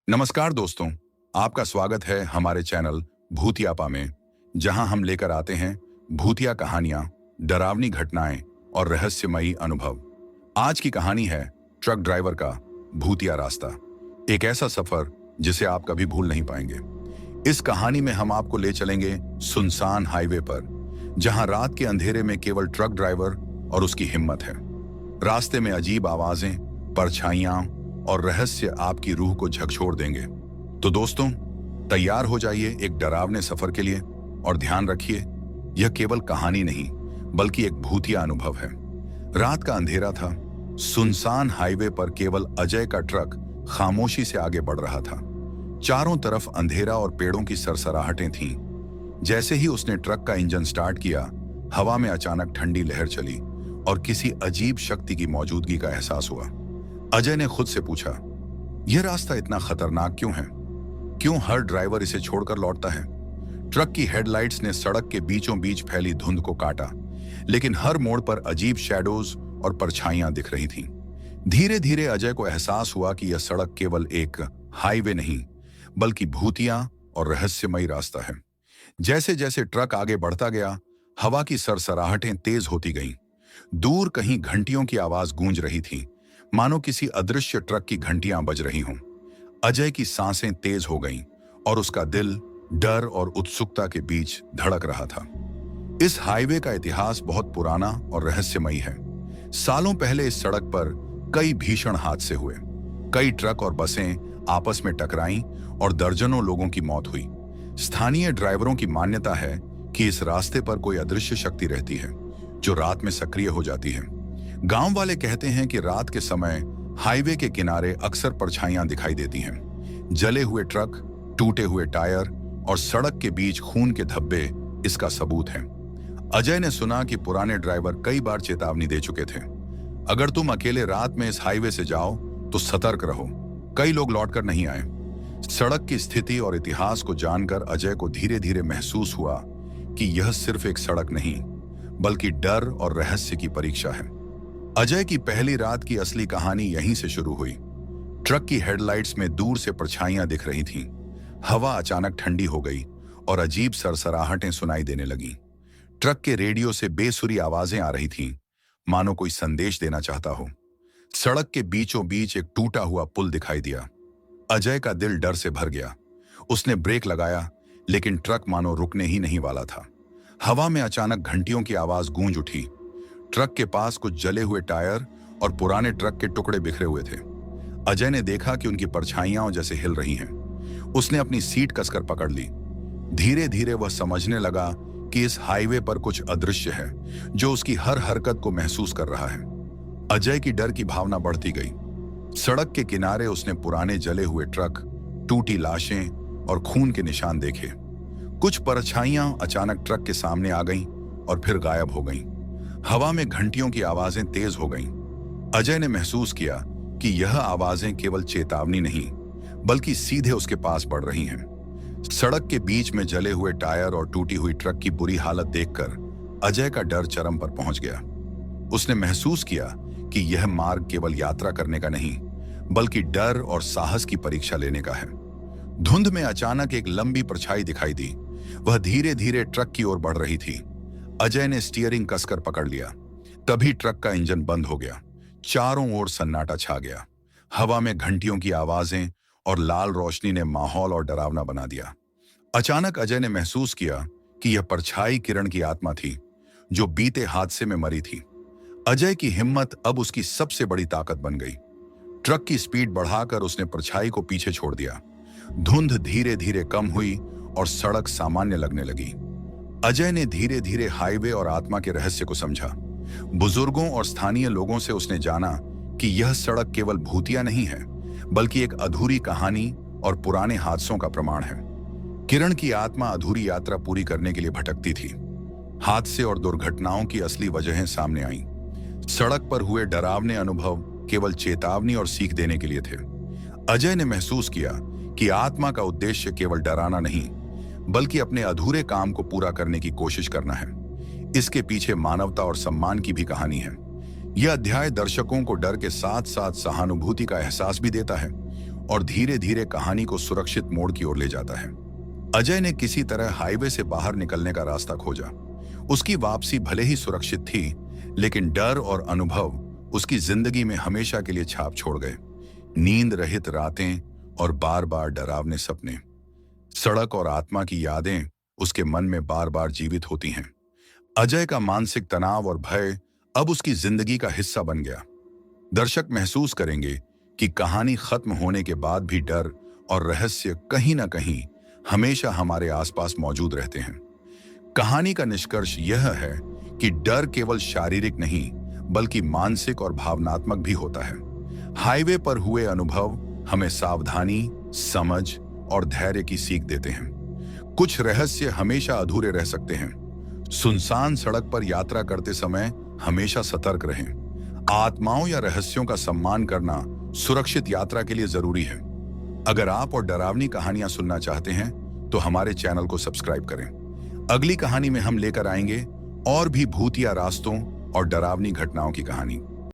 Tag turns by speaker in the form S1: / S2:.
S1: नमस्कार दोस्तों, आपका स्वागत है हमारे चैनल भूतियापा में, जहां हम लेकर आते हैं भूतिया कहानियां, डरावनी घटनाएं और रहस्यमयी अनुभव। आज की कहानी है ट्रक ड्राइवर का भूतिया रास्ता, एक ऐसा सफर जिसे आप कभी भूल नहीं पाएंगे। इस कहानी में हम आपको ले चलेंगे सुनसान हाईवे पर, जहां रात के अंधेरे में केवल ट्रक ड्राइवर और उसकी हिम्मत है। रास्ते में अजीब आवाजें, परछाइयां और रहस्य आपकी रूह को झकझोर देंगे। तो दोस्तों, तैयार हो जाइए एक डरावने सफर के लिए और ध्यान रखिए, यह केवल कहानी नहीं बल्कि एक भूतिया अनुभव है। रात का अंधेरा था। सुनसान हाईवे पर केवल अजय का ट्रक खामोशी से आगे बढ़ रहा था। चारों तरफ अंधेरा और पेड़ों की सरसराहटें थीं। जैसे ही उसने ट्रक का इंजन स्टार्ट किया, हवा में अचानक ठंडी लहर चली और किसी अजीब शक्ति की मौजूदगी का एहसास हुआ। अजय ने खुद से पूछा, यह रास्ता इतना खतरनाक क्यों है? क्यों हर ड्राइवर इसे छोड़कर लौटता है? ट्रक की हेडलाइट्स ने सड़क के बीचों बीच फैली धुंध को काटा, लेकिन हर मोड़ पर अजीब शैडोज और परछाइयां दिख रही थीं। धीरे धीरे अजय को एहसास हुआ कि यह सड़क केवल एक हाईवे नहीं बल्कि भूतिया और रहस्यमयी रास्ता है। जैसे जैसे ट्रक आगे बढ़ता गया, हवा की सरसराहटें तेज होती गईं। दूर कहीं घंटियों की आवाज गूंज रही थी, मानो किसी अदृश्य ट्रक की घंटियां बज रही हों। अजय की सांसें तेज हो गईं और उसका दिल डर और उत्सुकता के बीच धड़क रहा था। इस हाईवे का इतिहास बहुत पुराना और रहस्यमयी है। सालों पहले इस सड़क पर कई भीषण हादसे हुए। कई ट्रक और बसें आपस में टकराईं और दर्जनों लोगों की मौत हुई। स्थानीय ड्राइवरों की मान्यता है कि इस रास्ते पर कोई अदृश्य शक्ति रहती है जो रात में सक्रिय हो जाती है। गांव वाले कहते हैं कि रात के समय हाईवे के किनारे अक्सर परछाइयां दिखाई देती हैं। जले हुए ट्रक, टूटे हुए टायर और सड़क के बीच खून के धब्बे इसका सबूत हैं। अजय ने सुना कि पुराने ड्राइवर कई बार चेतावनी दे चुके थे, अगर तुम अकेले रात में इस हाईवे से जाओ तो सतर्क रहो। कई लोग लौटकर नहीं आए। सड़क की स्थिति और इतिहास को जानकर अजय को धीरे धीरे महसूस हुआ कि यह सिर्फ एक सड़क नहीं बल्कि डर और रहस्य की परीक्षा है। अजय की पहली रात की असली कहानी यहीं से शुरू हुई। ट्रक की हेडलाइट्स में दूर से परछाइयां दिख रही थीं। हवा अचानक ठंडी हो गई और अजीब सरसराहटें सुनाई देने लगीं। ट्रक के रेडियो से बेसुरी आवाजें आ रही थीं, मानो कोई संदेश देना चाहता हो। सड़क के बीचों बीच एक टूटा हुआ पुल दिखाई दिया। अजय का दिल डर से भर गया। उसने ब्रेक लगाया, लेकिन ट्रक मानो रुकने ही नहीं वाला था। हवा में अचानक घंटियों की आवाज गूंज उठी। ट्रक के पास कुछ जले हुए टायर और पुराने ट्रक के टुकड़े बिखरे हुए थे। अजय ने देखा कि उनकी परछाइयां जैसे हिल रही हैं। उसने अपनी सीट कसकर पकड़ ली। धीरे धीरे वह समझने लगा कि इस हाईवे पर कुछ अदृश्य है जो उसकी हर हरकत को महसूस कर रहा है। अजय की डर की भावना बढ़ती गई। सड़क के किनारे उसने पुराने जले हुए ट्रक, टूटी लाशें और खून के निशान देखे। कुछ परछाइयां अचानक ट्रक के सामने आ गईं और फिर गायब हो गईं। हवा में घंटियों की आवाजें तेज हो गईं। अजय ने महसूस किया कि यह आवाजें केवल चेतावनी नहीं बल्कि सीधे उसके पास बढ़ रही हैं। सड़क के बीच में जले हुए टायर और टूटी हुई ट्रक की बुरी हालत देखकर अजय का डर चरम पर पहुंच गया। उसने महसूस किया कि यह मार्ग केवल यात्रा करने का नहीं बल्कि डर और साहस की परीक्षा लेने का है। धुंध में अचानक एक लंबी परछाई दिखाई दी। वह धीरे धीरे ट्रक की ओर बढ़ रही थी। अजय ने स्टीयरिंग कसकर पकड़ लिया। तभी ट्रक का इंजन बंद हो गया। चारों ओर सन्नाटा छा गया। हवा में घंटियों की आवाजें और लाल रोशनी ने माहौल और डरावना बना दिया। अचानक अजय ने महसूस किया कि यह परछाई किरण की आत्मा थी जो बीते हादसे में मरी थी। अजय की हिम्मत अब उसकी सबसे बड़ी ताकत बन गई। ट्रक की स्पीड बढ़ाकर उसने परछाई को पीछे छोड़ दिया। धुंध धीरे धीरे कम हुई और सड़क सामान्य लगने लगी। अजय ने धीरे धीरे हाईवे और आत्मा के रहस्य को समझा। बुजुर्गों और स्थानीय लोगों से उसने जाना कि यह सड़क केवल भूतिया नहीं है बल्कि एक अधूरी कहानी और पुराने हादसों का प्रमाण है। किरण की आत्मा अधूरी यात्रा पूरी करने के लिए भटकती थी। हादसे और दुर्घटनाओं की असली वजहें सामने आईं। सड़क पर हुए डरावने अनुभव केवल चेतावनी और सीख देने के लिए थे। अजय ने महसूस किया कि आत्मा का उद्देश्य केवल डराना नहीं बल्कि अपने अधूरे काम को पूरा करने की कोशिश करना है। इसके पीछे मानवता और सम्मान की भी कहानी है। यह अध्याय दर्शकों को डर के साथ साथ सहानुभूति का एहसास भी देता है और धीरे धीरे कहानी को सुरक्षित मोड़ की ओर ले जाता है। अजय ने किसी तरह हाईवे से बाहर निकलने का रास्ता खोजा। उसकी वापसी भले ही सुरक्षित थी, लेकिन डर और अनुभव उसकी जिंदगी में हमेशा के लिए छाप छोड़ गए। नींद रहित रातें और बार बार डरावने सपने, सड़क और आत्मा की यादें उसके मन में बार बार जीवित होती हैं। अजय का मानसिक तनाव और भय अब उसकी जिंदगी का हिस्सा बन गया। दर्शक महसूस करेंगे कि कहानी खत्म होने के बाद भी डर और रहस्य कहीं ना कहीं हमेशा हमारे आसपास मौजूद रहते हैं। कहानी का निष्कर्ष यह है कि डर केवल शारीरिक नहीं बल्कि मानसिक और भावनात्मक भी होता है। हाईवे पर हुए अनुभव हमें सावधानी, समझ और धैर्य की सीख देते हैं। कुछ रहस्य हमेशा अधूरे रह सकते हैं। सुनसान सड़क पर यात्रा करते समय हमेशा सतर्क रहें। आत्माओं या रहस्यों का सम्मान करना सुरक्षित यात्रा के लिए जरूरी है। अगर आप और डरावनी कहानियां सुनना चाहते हैं तो हमारे चैनल को सब्सक्राइब करें। अगली कहानी में हम लेकर आएंगे और भी भूतिया रास्तों और डरावनी घटनाओं की कहानी।